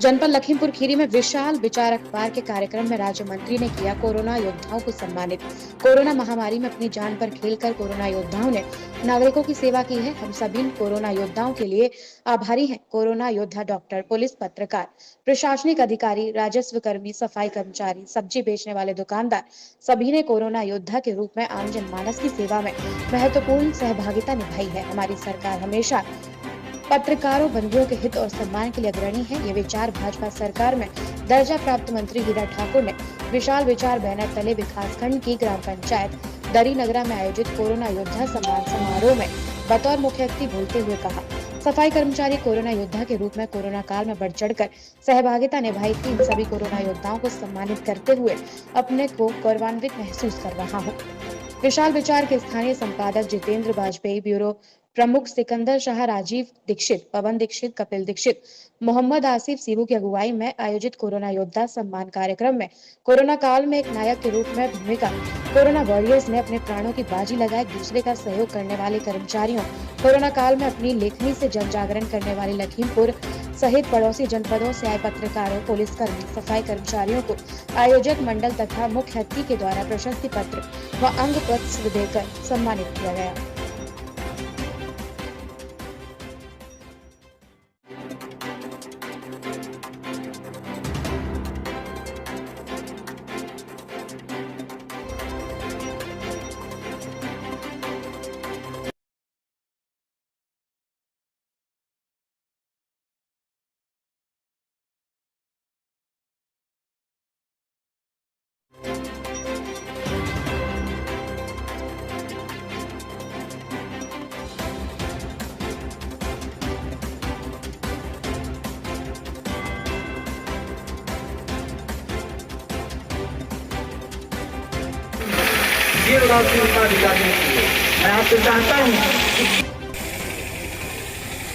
जनपद लखीमपुर खीरी में विशाल विचार अखबार के कार्यक्रम में राज्य मंत्री ने किया कोरोना योद्धाओं को सम्मानित। कोरोना महामारी में अपनी जान पर खेलकर कोरोना योद्धाओं ने नागरिकों की सेवा की है। हम सभी कोरोना योद्धाओं के लिए आभारी हैं। कोरोना योद्धा डॉक्टर, पुलिस, पत्रकार, प्रशासनिक अधिकारी, राजस्व कर्मी, सफाई कर्मचारी, सब्जी बेचने वाले दुकानदार, सभी ने कोरोना योद्धा के रूप में आम जनमानस की सेवा में महत्वपूर्ण सहभागिता निभाई है। हमारी सरकार हमेशा पत्रकारों बंधुओं के हित और सम्मान के लिए अग्रणी है। ये विचार भाजपा सरकार में दर्जा प्राप्त मंत्री हीरा ठाकुर ने विशाल विचार बैनर तले विकासखंड की ग्राम पंचायत दरी नगरा में आयोजित कोरोना योद्धा सम्मान समारोह में बतौर मुख्य अतिथि बोलते हुए कहा। सफाई कर्मचारी कोरोना योद्धा के रूप में कोरोना काल में बढ़ चढ़कर सहभागिता निभाई थी। इन सभी कोरोना योद्धाओं को सम्मानित करते हुए अपने को गौरवान्वित महसूस कर रहा हूँ। विशाल विचार के स्थानीय संपादक जितेंद्र वाजपेयी, ब्यूरो प्रमुख सिकंदर शाह, राजीव दीक्षित, पवन दीक्षित, कपिल दीक्षित, मोहम्मद आसिफ सीबू की अगुवाई में आयोजित कोरोना योद्धा सम्मान कार्यक्रम में कोरोना काल में एक नायक के रूप में भूमिका कोरोना वॉरियर्स ने अपने प्राणों की बाजी लगाए। दूसरे का सहयोग करने वाले कर्मचारियों, कोरोना काल में अपनी लेखनी से जन जागरण करने वाले लखीमपुर सहित पड़ोसी जनपदों से आए पत्रकारों, पुलिसकर्मी, सफाई कर्मचारियों को आयोजक मंडल तथा मुख्य अतिथि के द्वारा प्रशस्ति पत्र व अंग पत्र देकर सम्मानित किया गया। ये उनका दिखाने के लिए मैं आपसे चाहता हूँ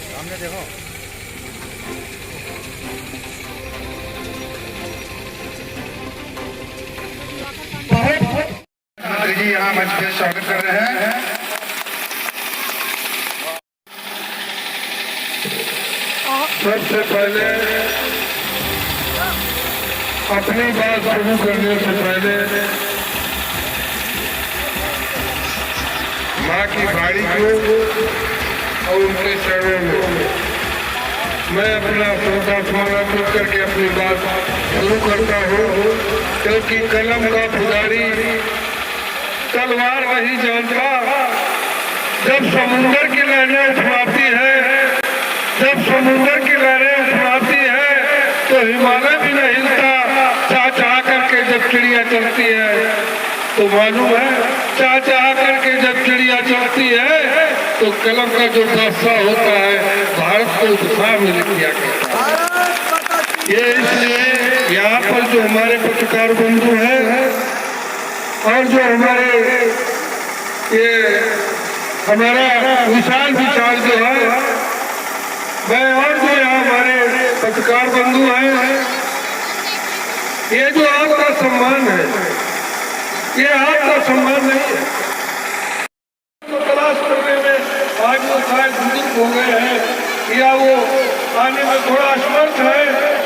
सामने देखो। जी यहाँ मंच पे स्वागत कर रहे हैं। सबसे पहले अपनी बात शुरू करने से पहले माँ की बाड़ी को और उनके चरणों में मैं अपना श्रद्धा समर्पित करके अपनी बात शुरू करता हूँ, क्योंकि कलम का पुजारी तलवार नहीं जानता। जब समुंदर की लहरें उठवाती है, जब समुंदर की लहरें उठवाती है तो हिमालय भी नहीं हिलता। चाह चाह करके जब चिड़िया चलती है तो मालूम है, चाह चाह करके जब चिड़िया चलती है तो कलम का जो दास्ता होता है भारत को उत्साह में लिख दिया करता है। ये इसलिए यहाँ पर जो हमारे पत्रकार बंधु हैं और जो हमारे ये हमारा विशाल विचार जो है, मैं और जो यहाँ हमारे पत्रकार बंधु हैं, ये जो आपका सम्मान है, ये आपका सम्मान नहीं है। तो तलाश करने में आज वो शायद बुजुर्ग हो गए हैं या वो आने में थोड़ा असमर्थ है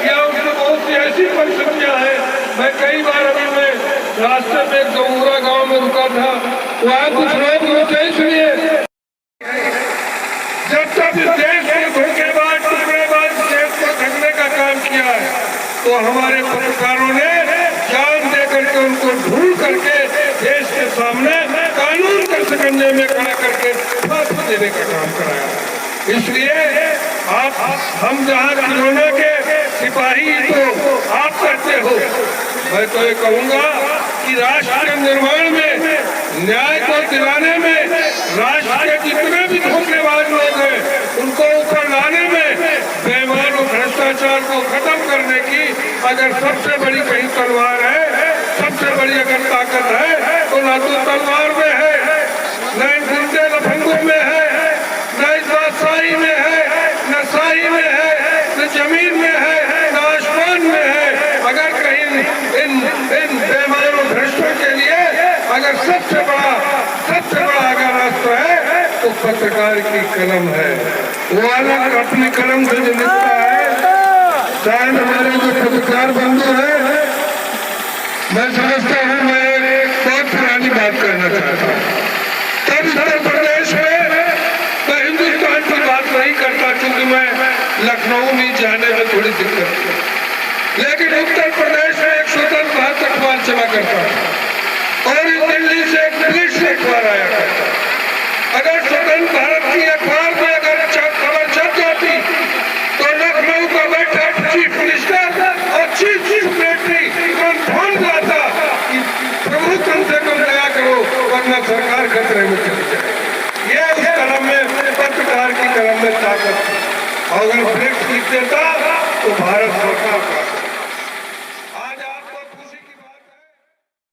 या उनसे बहुत सी ऐसी परिस्थितियां हैं। मैं कई बार अभी मैं रास्ते में गौरा गांव में रुका था, वहाँ कुछ लोग मुझे इसलिए जब तक इस देश के धोखेबाज टुकड़ेबाज देश को ठगने का काम किया है तो हमारे पत्रकारों ने जान दे करके उनको ढूंढ करके देश के सामने कानून के शिकंजे में खड़ा करके फांसी देने का काम कराया। इसलिए आप हम जहाँ कोरोना के सिपाही तो आप करते हो, मैं तो ये कहूँगा कि राष्ट्र के निर्माण में, न्याय को दिलाने में, राष्ट्र के जितने भी धोखेबाज लोग हैं उनको ऊपर लाने में, बेईमान और भ्रष्टाचार को खत्म करने की अगर सबसे बड़ी कहीं तलवार है, सबसे बड़ी अगर ताकत है तो ना तो तलवार में है, न इन गुंडे लफंगों में है, न इस बादशाही में है, न शाही में है, न जमीन में है, न आसमान में है। अगर कहीं इन बेईमान और भ्रष्टों के लिए अगर सबसे बड़ा अगर रास्ता है तो पत्रकार की कलम है। वो अलग अपनी कलम से जो लिखता है शायद हमारे जो पत्रकार बंधु है, मैं समझता हूँ मैं एक बहुत पुरानी बात करना चाहता हूँ। तब उत्तर प्रदेश में मैं हिंदुस्तान की बात नहीं करता क्योंकि मैं लखनऊ में जाने में थोड़ी दिक्कत थी, लेकिन उत्तर प्रदेश में एक स्वतंत्र भारत अखबार चला करता था और दिल्ली से एक ब्रिटिश अखबार आया करता। अगर स्वतंत्र भारत की अखबार में अगर खबर छप जाती तो लखनऊ का बैठा चीफ मिनिस्टर और चीफ सेक्रेटरी फोन जाता कि प्रभु कम से कम दया करो वरना सरकार खतरे में चली जाए। ये उस कलम में पत्रकार की कलम में ताकत थी। अगर ब्रिक्स लिख देता तो भारत सरकार